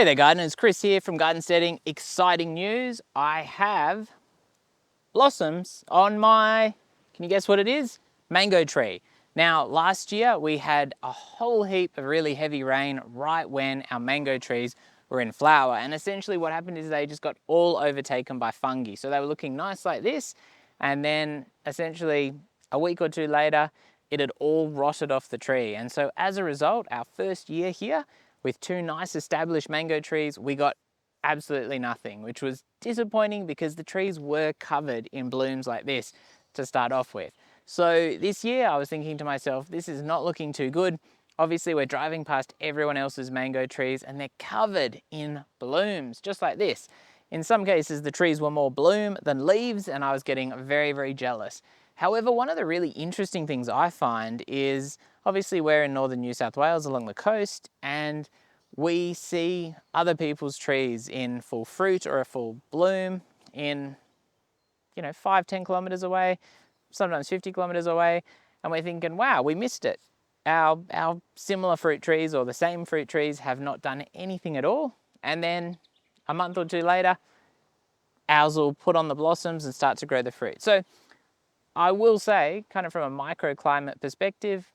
Hey there gardeners, Chris here from Garden Steading. Exciting news, I have blossoms on my, can you guess what it is? Mango tree. Now last year we had a whole heap of really heavy rain right when our mango trees were in flower, and essentially what happened is they just got all overtaken by fungi. So they were looking nice like this, and then essentially a week or two later it had all rotted off the tree. And so as a result, our first year here with two nice established mango trees, we got absolutely nothing, which was disappointing because the trees were covered in blooms like this to start off with. So this year I was thinking to myself, this is not looking too good. Obviously we're driving past everyone else's mango trees and they're covered in blooms, just like this. In some cases the trees were more bloom than leaves, and I was getting very, very jealous. However, one of the really interesting things I find is, obviously we're in northern New South Wales along the coast, and we see other people's trees in full fruit or a full bloom in, 5-10 kilometers away, sometimes 50 kilometers away, and we're thinking, wow, we missed it. Our similar fruit trees or the same fruit trees have not done anything at all, and then a month or two later ours will put on the blossoms and start to grow the fruit. So I will say, kind of from a microclimate perspective,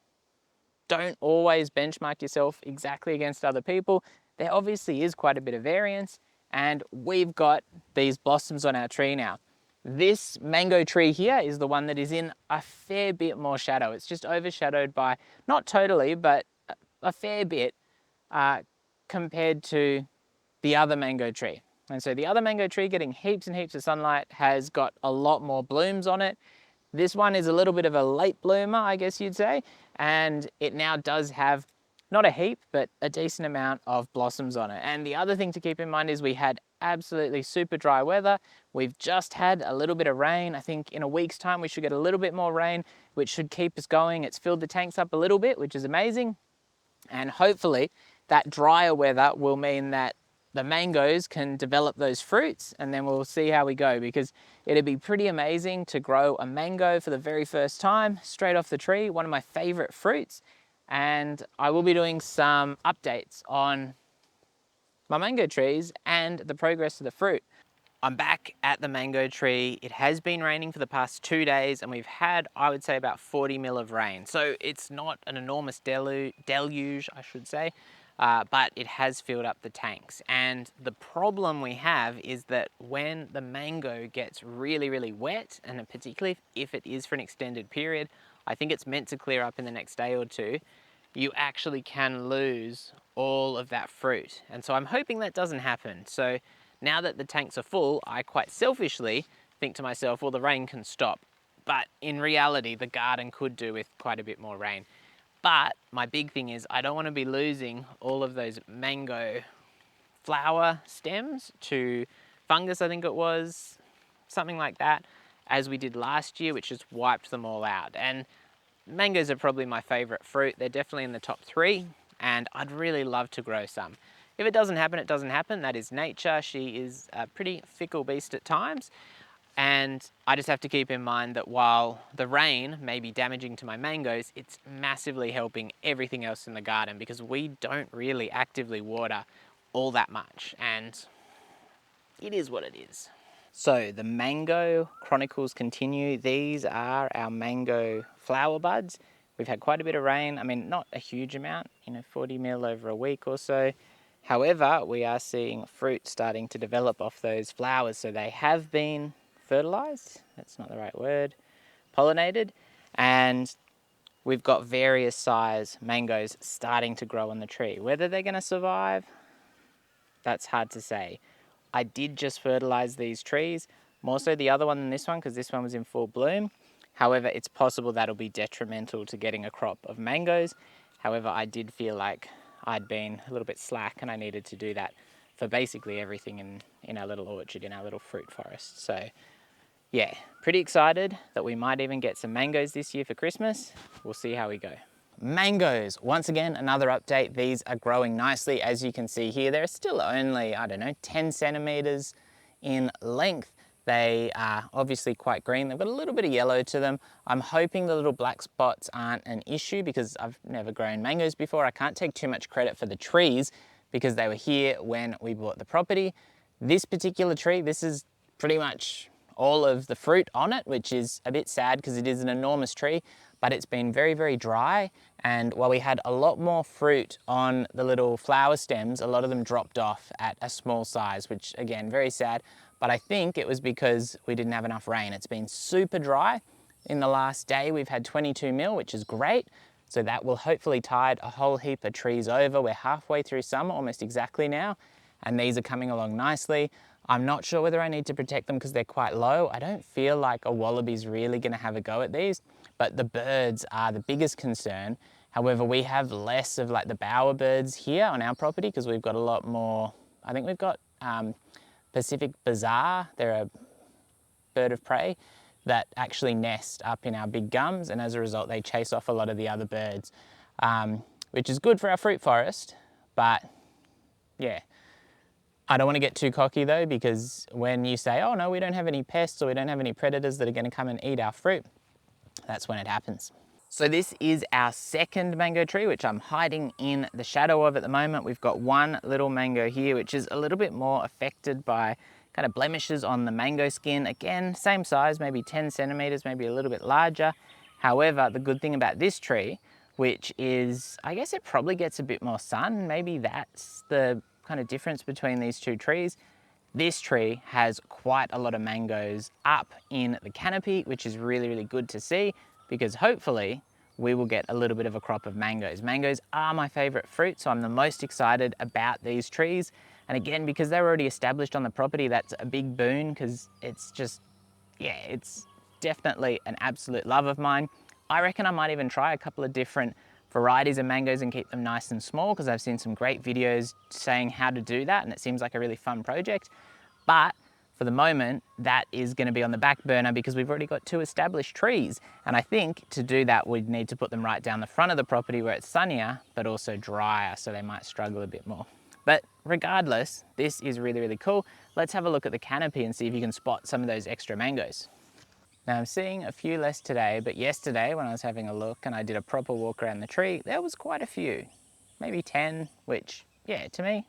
don't always benchmark yourself exactly against other people. There obviously is quite a bit of variance, and we've got these blossoms on our tree now. This mango tree here is the one that is in a fair bit more shadow. It's just overshadowed by, not totally, but a fair bit compared to the other mango tree. And so the other mango tree, getting heaps and heaps of sunlight, has got a lot more blooms on it. This one is a little bit of a late bloomer, I guess you'd say, and it now does have not a heap, but a decent amount of blossoms on it. And the other thing to keep in mind is we had absolutely super dry weather. We've just had a little bit of rain. I think in a week's time we should get a little bit more rain, which should keep us going. It's filled the tanks up a little bit, which is amazing. And hopefully that drier weather will mean that the mangoes can develop those fruits, and then we'll see how we go, because it'd be pretty amazing to grow a mango for the very first time straight off the tree, one of my favorite fruits. And I will be doing some updates on my mango trees and the progress of the fruit. I'm back at the mango tree. It has been raining for the past 2 days, and we've had, I would say, about 40 mil of rain. So it's not an enormous deluge, I should say, but it has filled up the tanks. And the problem we have is that when the mango gets really, really wet, and particularly if it is for an extended period, I think it's meant to clear up in the next day or two, you actually can lose all of that fruit. And so I'm hoping that doesn't happen. So now that the tanks are full, I quite selfishly think to myself, well, the rain can stop. But in reality, the garden could do with quite a bit more rain. But my big thing is I don't want to be losing all of those mango flower stems to fungus, I think it was, something like that, as we did last year, which just wiped them all out. And mangoes are probably my favorite fruit. They're definitely in the top 3, and I'd really love to grow some. If it doesn't happen, it doesn't happen. That is nature. She is a pretty fickle beast at times. And I just have to keep in mind that while the rain may be damaging to my mangoes, it's massively helping everything else in the garden, because we don't really actively water all that much, and it is what it is. So the mango chronicles continue. These are our mango flower buds. We've had quite a bit of rain. I mean, not a huge amount, 40 mil over a week or so. However, we are seeing fruit starting to develop off those flowers. So they have been fertilized, that's not the right word, pollinated, and we've got various size mangoes starting to grow on the tree. Whether they're going to survive, that's hard to say. I did just fertilize these trees, more so the other one than this one, because this one was in full bloom. However, it's possible that'll be detrimental to getting a crop of mangoes. However, I did feel like I'd been a little bit slack, and I needed to do that for basically everything in our little orchard, in our little fruit forest. So yeah, pretty excited that we might even get some mangoes this year for Christmas. We'll see how we go. Mangoes, once again, another update. These are growing nicely. As you can see here, they're still only, 10 centimeters in length. They are obviously quite green. They've got a little bit of yellow to them. I'm hoping the little black spots aren't an issue, because I've never grown mangoes before. I can't take too much credit for the trees. because they were here when we bought the property. This particular tree, this is pretty much all of the fruit on it, which is a bit sad because it is an enormous tree, but it's been very, very dry. And while we had a lot more fruit on the little flower stems, a lot of them dropped off at a small size, which again, very sad. But I think it was because we didn't have enough rain. It's been super dry. In the last day, we've had 22 mil, which is great. So that will hopefully tide a whole heap of trees over. We're halfway through summer, almost exactly now, and these are coming along nicely. I'm not sure whether I need to protect them because they're quite low. I don't feel like a wallaby's really gonna have a go at these, but the birds are the biggest concern. However, we have less of like the bowerbirds here on our property because we've got a lot more. I think we've got Pacific Bazaar. They're a bird of prey that actually nest up in our big gums, and as a result they chase off a lot of the other birds, which is good for our fruit forest. But yeah, I don't want to get too cocky though, because when you say, oh no, we don't have any pests or we don't have any predators that are going to come and eat our fruit, that's when it happens. So this is our second mango tree, which I'm hiding in the shadow of at the moment. We've got one little mango here, which is a little bit more affected by kind of blemishes on the mango skin. Again, same size, maybe 10 centimeters, maybe a little bit larger. However, the good thing about this tree, which is, I guess it probably gets a bit more sun. Maybe that's the kind of difference between these two trees. This tree has quite a lot of mangoes up in the canopy, which is really, really good to see, because hopefully we will get a little bit of a crop of mangoes. Mangoes are my favorite fruit, so I'm the most excited about these trees. And again, because they're already established on the property, that's a big boon, because it's just, yeah, it's definitely an absolute love of mine. I reckon I might even try a couple of different varieties of mangoes and keep them nice and small, because I've seen some great videos saying how to do that, and it seems like a really fun project. But for the moment, that is going to be on the back burner because we've already got 2 established trees. And I think to do that, we'd need to put them right down the front of the property where it's sunnier, but also drier, so they might struggle a bit more. But regardless, this is really, really cool. Let's have a look at the canopy and see if you can spot some of those extra mangoes. Now I'm seeing a few less today, but yesterday when I was having a look and I did a proper walk around the tree, there was quite a few, maybe 10, which, yeah, to me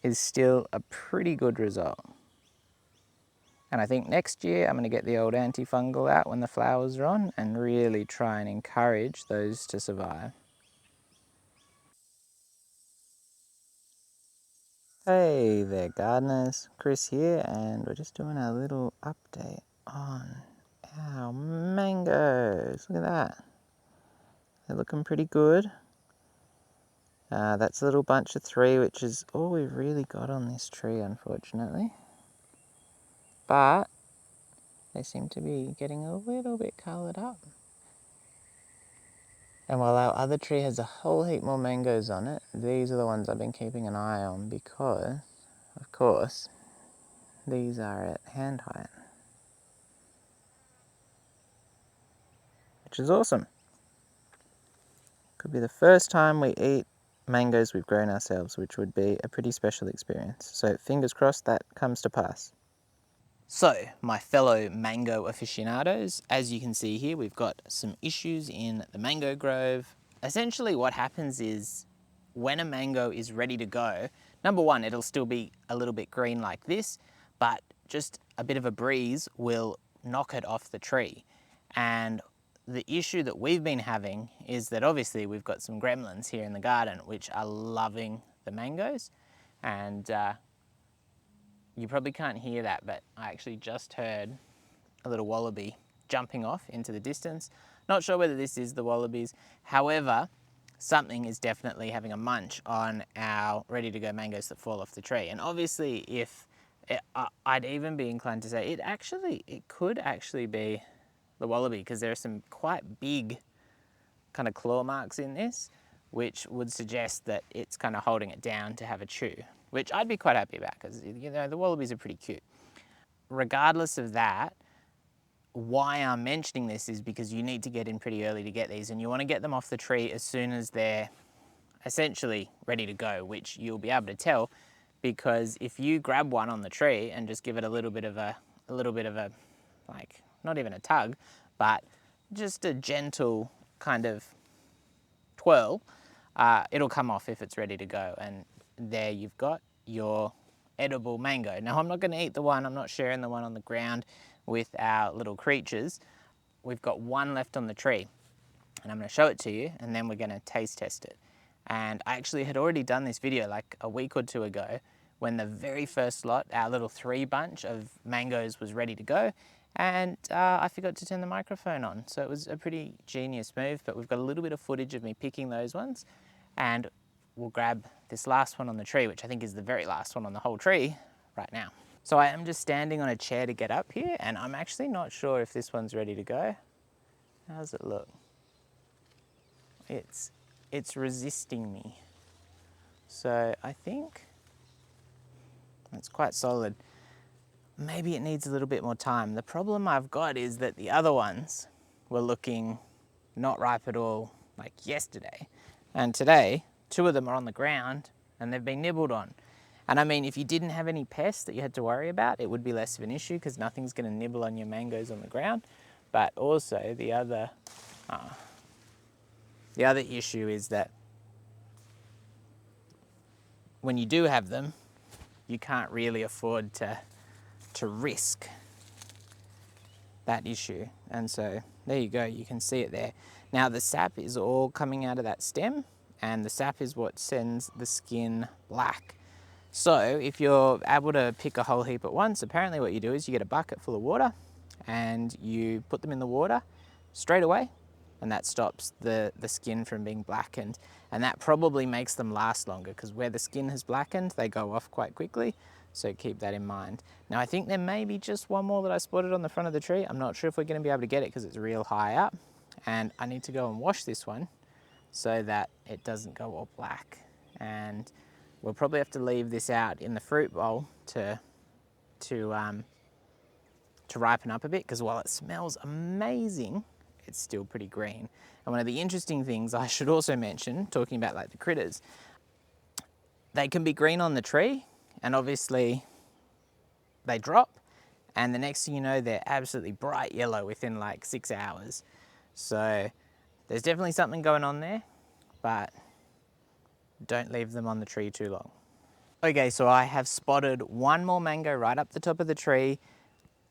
is still a pretty good result. And I think next year I'm going to get the old antifungal out when the flowers are on and really try and encourage those to survive. Hey there gardeners, Chris here, and we're just doing a little update on our mangoes. Look at that. They're looking pretty good. That's a little bunch of 3, which is all we've really got on this tree, unfortunately. But they seem to be getting a little bit coloured up. And while our other tree has a whole heap more mangoes on it, these are the ones I've been keeping an eye on because, of course, these are at hand height. Which is awesome. Could be the first time we eat mangoes we've grown ourselves, which would be a pretty special experience. So fingers crossed that comes to pass. So, my fellow mango aficionados, as you can see here, we've got some issues in the mango grove. Essentially what happens is when a mango is ready to go, number one, it'll still be a little bit green like this, but just a bit of a breeze will knock it off the tree. And the issue that we've been having is that obviously we've got some gremlins here in the garden which are loving the mangoes, and you probably can't hear that, but I actually just heard a little wallaby jumping off into the distance. Not sure whether this is the wallabies. However, something is definitely having a munch on our ready-to-go mangoes that fall off the tree. And obviously, if I'd even be inclined to say it could actually be the wallaby, because there are some quite big kind of claw marks in this, which would suggest that it's kind of holding it down to have a chew, which I'd be quite happy about because, you know, the wallabies are pretty cute. Regardless of that, why I'm mentioning this is because you need to get in pretty early to get these, and you want to get them off the tree as soon as they're essentially ready to go, which you'll be able to tell because if you grab one on the tree and just give it a little bit of a like, not even a tug, but just a gentle kind of twirl, it'll come off if it's ready to go. And there you've got your edible mango. Now I'm not going to eat the one, I'm not sharing the one on the ground with our little creatures. We've got one left on the tree, and I'm going to show it to you, and then we're going to taste test it. And I actually had already done this video like a week or two ago when the very first lot, our little 3 bunch of mangoes, was ready to go, and I forgot to turn the microphone on. So it was a pretty genius move, but we've got a little bit of footage of me picking those ones, and we'll grab this last one on the tree, which I think is the very last one on the whole tree right now. So I am just standing on a chair to get up here, and I'm actually not sure if this one's ready to go. How does it look? It's resisting me. So I think it's quite solid. Maybe it needs a little bit more time. The problem I've got is that the other ones were looking not ripe at all, like yesterday. And today, 2 of them are on the ground and they've been nibbled on. And I mean, if you didn't have any pests that you had to worry about, it would be less of an issue because nothing's going to nibble on your mangoes on the ground. But also the other issue is that when you do have them, you can't really afford to risk that issue. And so there you go, you can see it there. Now the sap is all coming out of that stem, and the sap is what sends the skin black. So if you're able to pick a whole heap at once, apparently what you do is you get a bucket full of water and you put them in the water straight away, and that stops the skin from being blackened. And that probably makes them last longer because where the skin has blackened, they go off quite quickly. So keep that in mind. Now I think there may be just one more that I spotted on the front of the tree. I'm not sure if we're going to be able to get it because it's real high up. And I need to go and wash this one so that it doesn't go all black. And we'll probably have to leave this out in the fruit bowl to ripen up a bit, because while it smells amazing, it's still pretty green. And one of the interesting things I should also mention, talking about like the critters, they can be green on the tree and obviously they drop, and the next thing you know, they're absolutely bright yellow within like 6 hours. So there's definitely something going on there, but don't leave them on the tree too long. Okay, so I have spotted one more mango right up the top of the tree.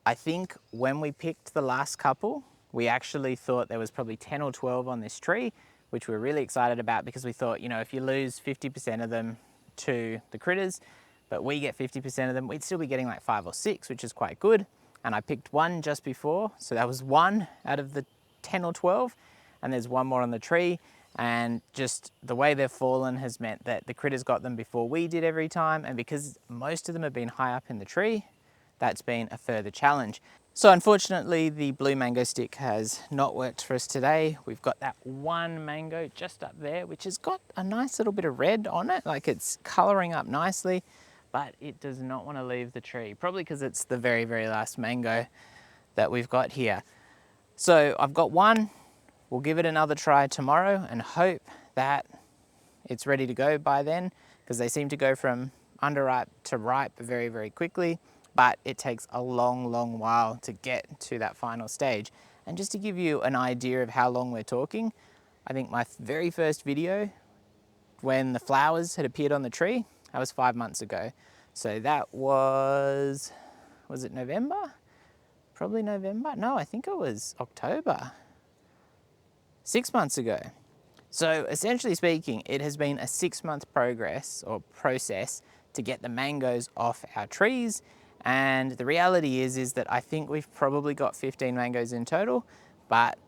I think when we picked the last couple, we actually thought there was probably 10 or 12 on this tree, which we're really excited about because we thought, you know, if you lose 50% of them to the critters, but we get 50% of them, we'd still be getting like 5 or 6, which is quite good. And I picked one just before, so that was 1 out of the 10 or 12, and there's one more on the tree. And just the way they've fallen has meant that the critters got them before we did every time, and because most of them have been high up in the tree, that's been a further challenge. So unfortunately, the blue mango stick has not worked for us today. We've got that one mango just up there, which has got a nice little bit of red on it, like it's coloring up nicely, but it does not want to leave the tree, probably because it's the very, very last mango that we've got here. So I've got one. We'll give it another try tomorrow and hope that it's ready to go by then, because they seem to go from underripe to ripe very, very quickly, but it takes a long, long while to get to that final stage. And just to give you an idea of how long we're talking, I think my very first video when the flowers had appeared on the tree, that was 5 months ago. So that was it November? Probably November? No, I think it was October. 6 months ago. So essentially speaking, it has been a 6-month progress or process to get the mangoes off our trees. And the reality is that I think we've probably got 15 mangoes in total, but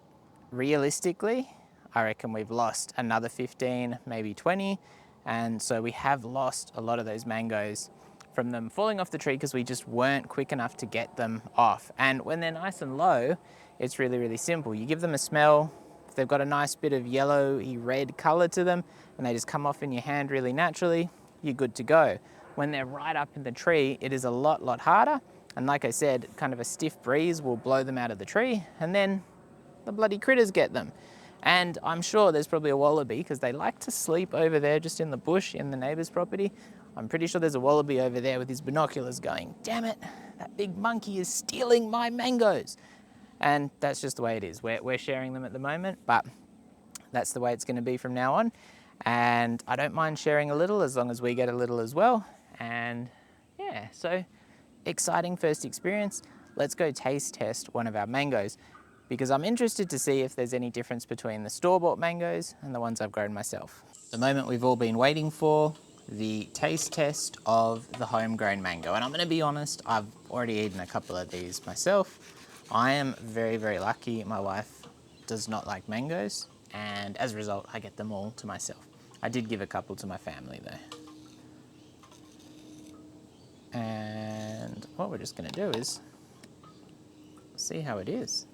realistically, I reckon we've lost another 15, maybe 20. And so we have lost a lot of those mangoes from them falling off the tree because we just weren't quick enough to get them off. And when they're nice and low, it's really, really simple. You give them a smell. If they've got a nice bit of yellowy red color to them and they just come off in your hand really naturally, you're good to go. When they're right up in the tree, it is a lot harder. And like I said, kind of a stiff breeze will blow them out of the tree, and then the bloody critters get them. And I'm sure there's probably a wallaby, because they like to sleep over there just in the bush in the neighbor's property. I'm pretty sure there's a wallaby over there with his binoculars going, damn it, that big monkey is stealing my mangoes. And that's just the way it is. We're sharing them at the moment, but that's the way it's going to be from now on. and I don't mind sharing a little as long as we get a little as well. And yeah, so exciting first experience. Let's go taste test one of our mangoes because I'm interested to see if there's any difference between the store-bought mangoes and the ones I've grown myself. The moment we've all been waiting for, the taste test of the homegrown mango. And I'm gonna be honest, I've already eaten a couple of these myself. I am very, very lucky. My wife does not like mangoes, and as a result, I get them all to myself. I did give a couple to my family though. And what we're just gonna do is see how it is.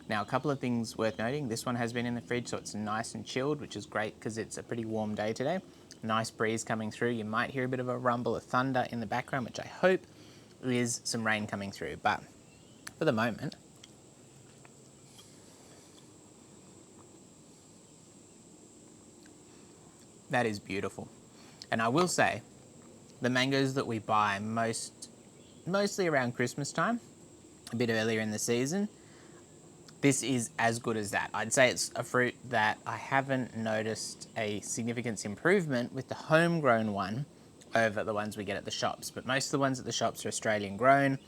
Now, a couple of things worth noting. This one has been in the fridge, so it's nice and chilled, which is great because it's a pretty warm day today. Nice breeze coming through. You might hear a bit of a rumble of thunder in the background, which I hope is some rain coming through. But for the moment, that is beautiful. And I will say, the mangoes that we buy mostly around Christmas time, a bit earlier in the season, this is as good as that. I'd say it's a fruit that I haven't noticed a significant improvement with the homegrown one over the ones we get at the shops. But most of the ones at the shops are Australian grown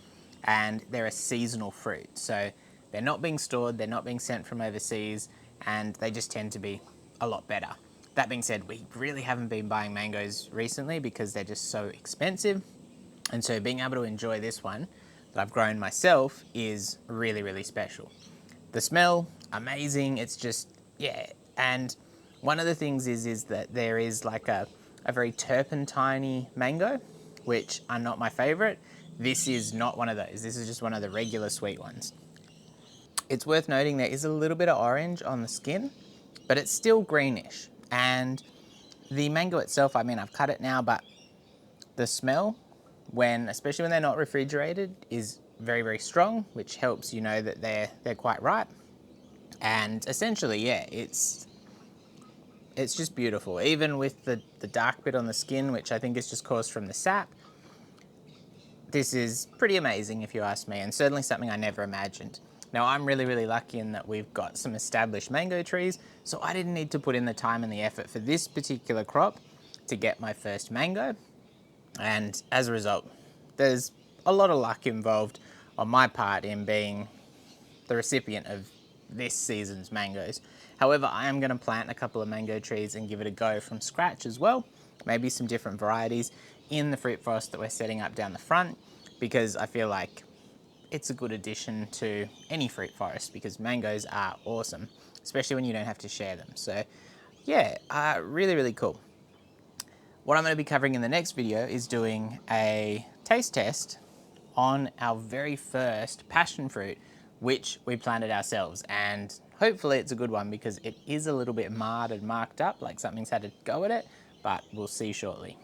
and they're a seasonal fruit. So they're not being stored, they're not being sent from overseas, and they just tend to be a lot better. That being said, we really haven't been buying mangoes recently because they're just so expensive. And so being able to enjoy this one that I've grown myself is really, really special. The smell, amazing. It's just, yeah. And one of the things is that there is like a very turpentine mango, which are not my favorite. This is not one of those. This is just one of the regular sweet ones. It's worth noting there is a little bit of orange on the skin, but it's still greenish. And the mango itself, I mean, I've cut it now, but the smell, especially when they're not refrigerated, is very, very strong, which helps you know that they're quite ripe. And essentially, yeah, it's just beautiful. Even with the dark bit on the skin, which I think is just caused from the sap, this is pretty amazing if you ask me, and certainly something I never imagined. Now, I'm really, really lucky in that we've got some established mango trees, so I didn't need to put in the time and the effort for this particular crop to get my first mango. And as a result, there's a lot of luck involved on my part in being the recipient of this season's mangoes. However, I am going to plant a couple of mango trees and give it a go from scratch as well. Maybe some different varieties in the fruit forest that we're setting up down the front, because I feel like it's a good addition to any fruit forest because mangoes are awesome, especially when you don't have to share them. So yeah, really, really cool. What I'm going to be covering in the next video is doing a taste test on our very first passion fruit, which we planted ourselves. And hopefully it's a good one because it is a little bit marred and marked up, like something's had to go at it, but we'll see shortly.